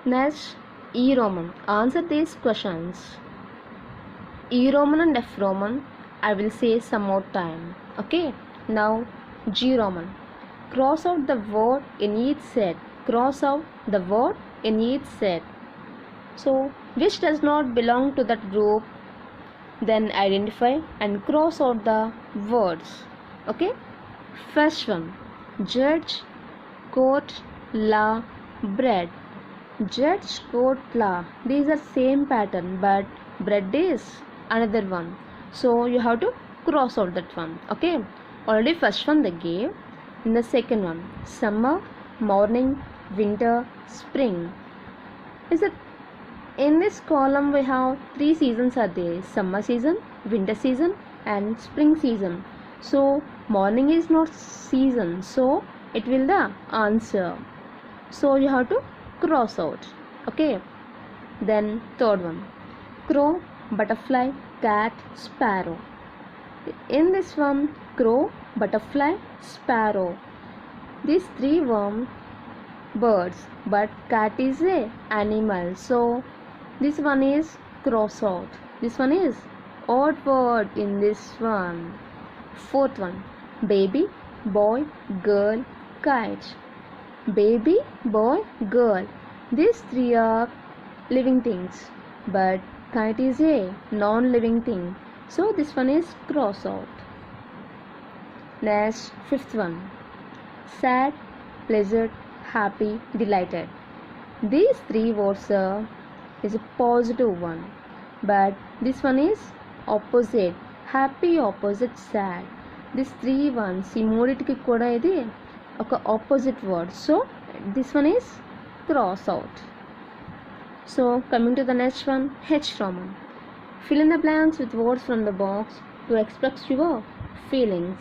Next, E Roman. Answer these questions. E Roman and F Roman I will say some more time. Okay. Now G Roman. Cross out the word in each set. Cross out the word in each set. So which does not belong to that group, then identify and cross out the words. Okay. First one, judge, court, law, bread. Judge, court, law. These are same pattern, but bread is another one. So you have to cross out that one. Okay. Already first one they gave. In the second one, summer, morning, winter, spring. Is it in this column we have three seasons are there: summer season, winter season, and spring season. So morning is not season, so it will the answer. So you have to cross out. Okay. Then third one, crow, butterfly, cat, sparrow. In this one, crow, butterfly, sparrow. These three birds, but cat is a animal, so this one is cross out. This one is odd word in this one. Fourth one, baby, boy, girl, kite. Baby, boy, girl. These three are living things, but kite is a non-living thing, so this one is cross out. Next, fifth one, sad, pleasant, happy, delighted. These three words is a positive one, but this one is opposite. Happy opposite sad. These three ones ఈ మూడిటికి కూడా ఇది ఒక opposite word, so this one is cross out. So coming to the next one, H Roman. Fill in the blanks with words from the box to express your feelings.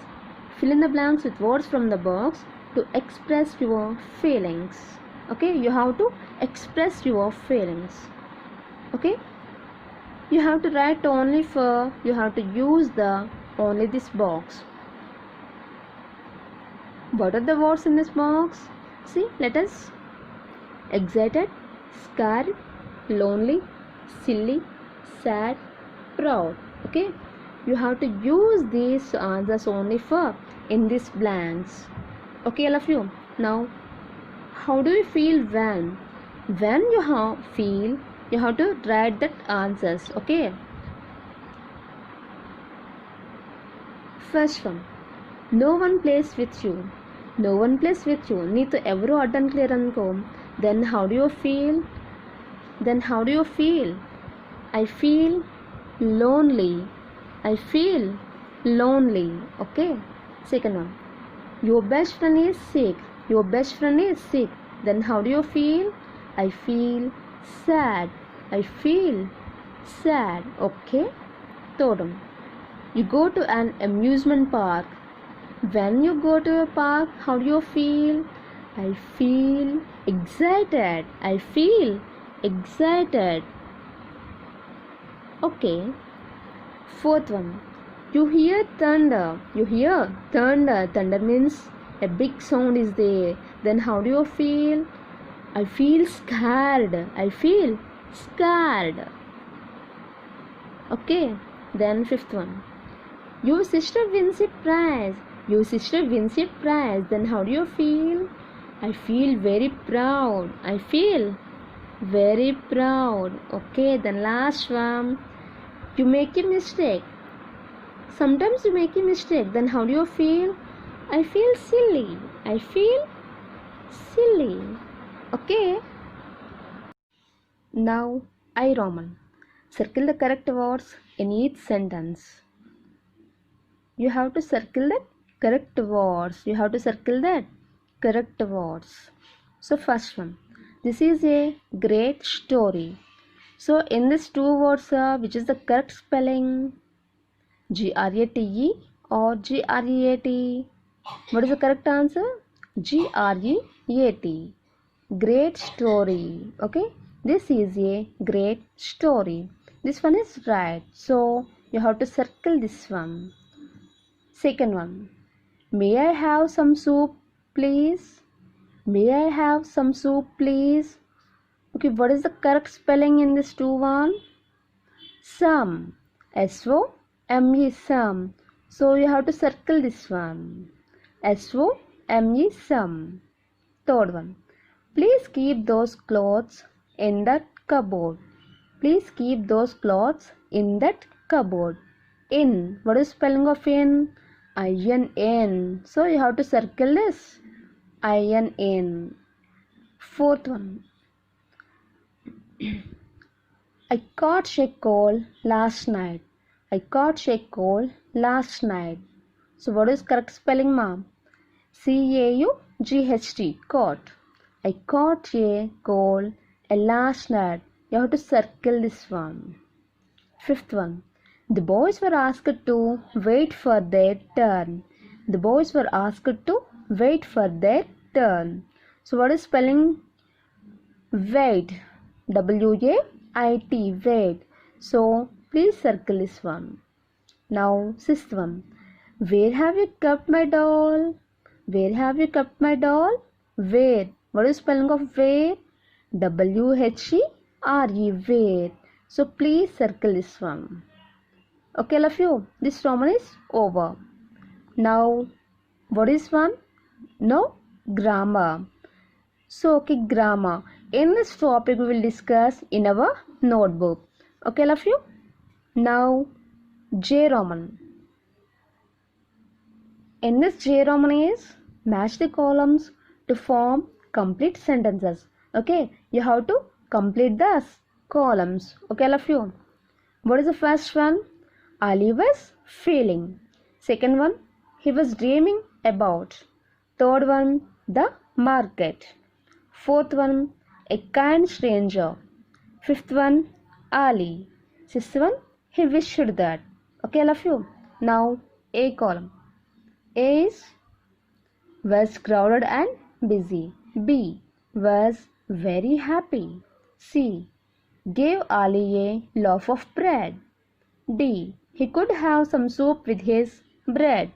Fill in the blanks with words from the box to express your feelings. Okay, you have to express your feelings. Okay, you have to write only for, you have to use the only this box. What are the words in this box? See, let us: excited, scared, lonely, silly, sad, proud. Okay, you have to use these answers only for in these blanks. Okay, all of you. Now how do you feel when you feel, you have to write that answers. Okay, first one, no one plays with you. No one plays with you. నీతో ఎవరు అడ్డానికి లేరు అనుకో, then how do you feel? I feel lonely. I feel lonely. Okay. Second one, your best friend is sick. Your best friend is sick. Then how do you feel? I feel sad. I feel sad. Okay. Third one, you go to an amusement park. When you go to a park, how do you feel? I feel excited. I feel excited. Okay. Fourth one, you hear thunder. You hear thunder. Thunder means a big sound is there. Then how do you feel? I feel scared. I feel scared. Okay. Then fifth one, your sister wins a prize. Your sister wins a prize. Then how do you feel? I feel very proud. I feel very proud. Okay. Then last one, you make a mistake. Sometimes you make a mistake. Then how do you feel? I feel silly. I feel silly. Okay. Now I Roman. Circle the correct words in each sentence. You have to circle that correct words. You have to circle that correct words. So first one, this is a great story. So in these two words, which is the correct spelling? G-R-A-T-E or G-R-E-A-T? What is the correct answer? G-R-E-A-T. Great story. Okay, this is a great story. This one is right, so you have to circle this one. Second one, may I have some soup please? May I have some soup please? Okay, what is the correct spelling in this two one? Some. S-O-M-E, some. So you have to circle this one. S-O-M-E, some. Third one. Please keep those clothes in that cupboard. Please keep those clothes in that cupboard. In. What is spelling of in? I-N-N. So you have to circle this. I-N-N. Fourth one. I caught a cold last night. I caught a cold last night. So what is correct spelling, ma'am? C-A-U-G-H-T. Caught. I caught a cold last night. You have to circle this one. Fifth one. The boys were asked to wait for their turn. The boys were asked to wait for their turn. So what is spelling? Wait. W-A-I-T. Wait. So please circle this one. Now sixth one. Where have you kept my doll? Where have you kept my doll? Where? What is spelling of where? W-H-E-R-E. Where? So please circle this one. Okay, all of you. This Roman is over. Now, what is one? No, grammar. So, okay, grammar. In this topic, we will discuss in our notebook. Okay, all of you. Now, J Roman. In this J Roman is match the columns to form complete sentences. Okay, you have to complete the columns. Okay, all of you. What is the first one? Ali was feeling. Second one, he was dreaming about. Third one, the market. Fourth one, a kind stranger. Fifth one, Ali. Sixth one, he wished that. Okay, all of you. Now, A column. A is was crowded and busy. B was very happy. C gave Ali a loaf of bread. D he could have some soup with his bread.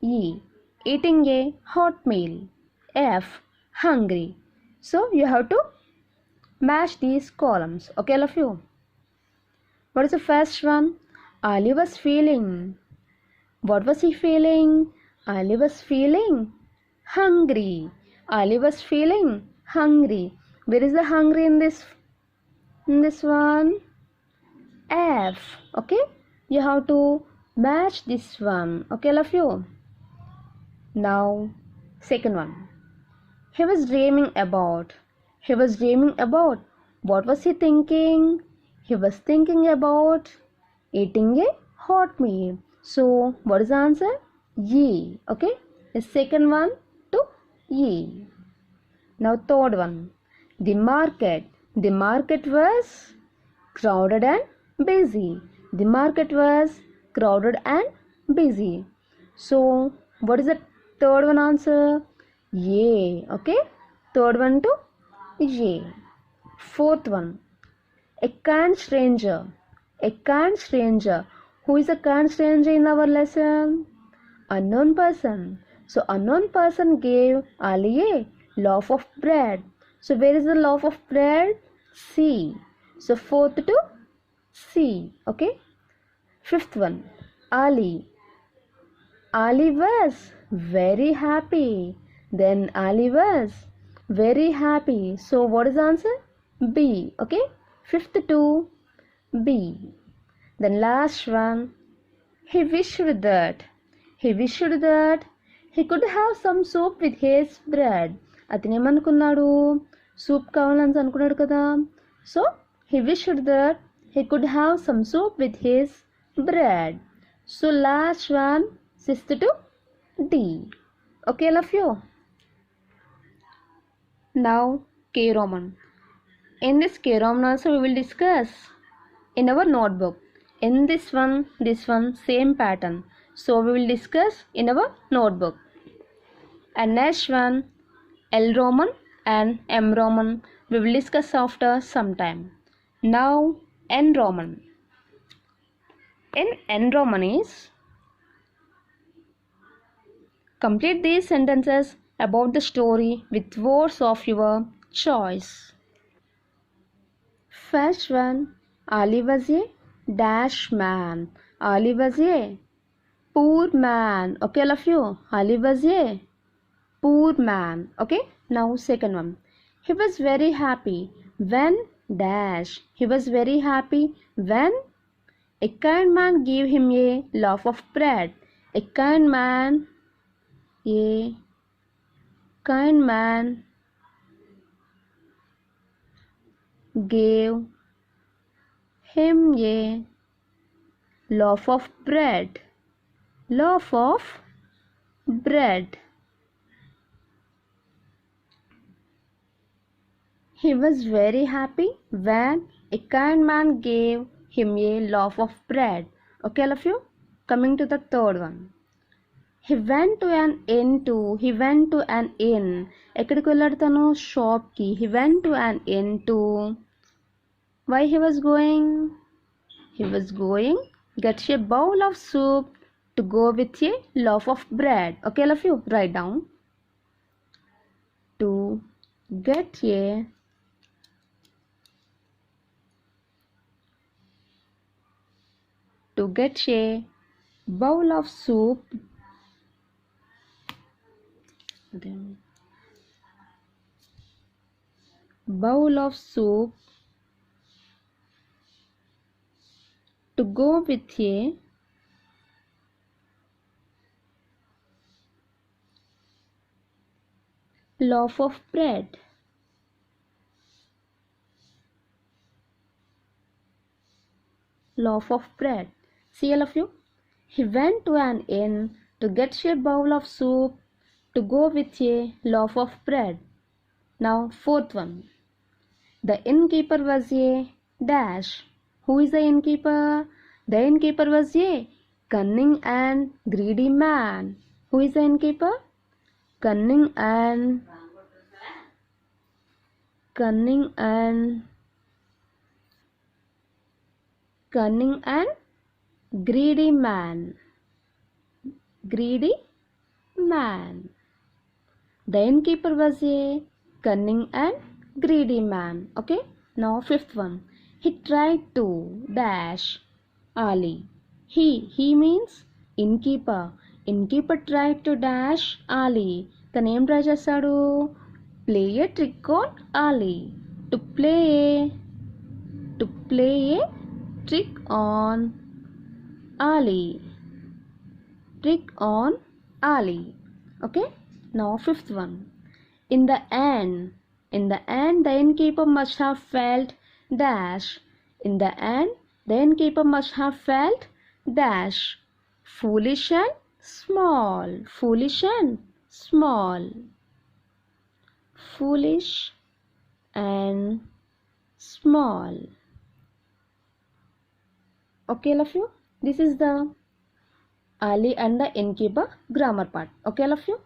E eating a hot meal. F hungry. So you have to match these columns. Okay, all of you. What is the first one? Ali was feeling. What was he feeling? Ali was feeling hungry. Ali was feeling hungry. Where is the hungry in this? In this one? F. Okay. You have to match this one. Okay, all of you. Now, second one. He was dreaming about. He was dreaming about. What was he thinking? He was thinking about eating a hot meal. So, what is the answer? E. Okay. The second one to E. Now, third one. The market. The market was crowded and busy. The market was crowded and busy. So, what is the third one answer? A. Okay. Third one to A. Fourth one. A kind stranger. A kind stranger. Who is a kind stranger in our lesson? Unknown person. So unknown person gave Ali a loaf of bread. So where is the loaf of bread? C. So fourth to C. Okay. Fifth one. Ali. Ali was very happy. Then Ali was very happy. So what is the answer? B. Okay. Fifth to B. Then last one. He wished that. He wished that he could have some soup with his bread. అతను ఏమనుకున్నాడు? Soup కావాలని అనుకున్నాడు కదా. So he wished that he could have some soup with his bread. So last one, sixth to D. Okay, all of you. Now K Roman. In this K Roman also we will discuss in our notebook. In this one, same pattern. So we will discuss in our notebook. And next one, L Roman and M Roman, we will discuss after some time. Now N Roman. In N Roman is complete these sentences about the story with words of your choice. first one, Ali was a dash man. Ali was a poor man. Okay, all of you. Ali was a poor man. Okay, now second one. He was very happy when dash. He was very happy when a kind man gave him a loaf of bread. A kind man, a kind man gave him a loaf of bread. Loaf of bread. He was very happy when a kind man gave him a loaf of bread. Okay, all of you? Coming to the third one. He went to an inn to. He went to an inn. ఎక్కడికి వెళ్ళాడు తను? Shop కి. He went to an inn to. Why he was going? He was going get a bowl of soup to go with a loaf of bread. Okay, all of you? Write down. To get a bowl of soup to go with a loaf of bread. Loaf of bread. See, all of you? He went to an inn to get a bowl of soup to go with a loaf of bread. Now, fourth one. The innkeeper was a dash. Who is the innkeeper? The innkeeper was a cunning and greedy man. Who is the innkeeper? Cunning and greedy man. Greedy man. The innkeeper was a cunning and greedy man. Okay, now fifth one. He tried to dash Ali. He means innkeeper. Innkeeper tried to dash Ali. తను ఏం try చేస్తాడు? Play a trick on Ali. To play a trick on Ali. Trick on Ali. Okay, now fifth one. In the end, the innkeeper must have felt dash. In the end, the innkeeper must have felt dash. Foolish and small. Foolish and small. Foolish and small. Okay, all of you? This is the Ali and the innkeeper grammar part. Okay, all of you?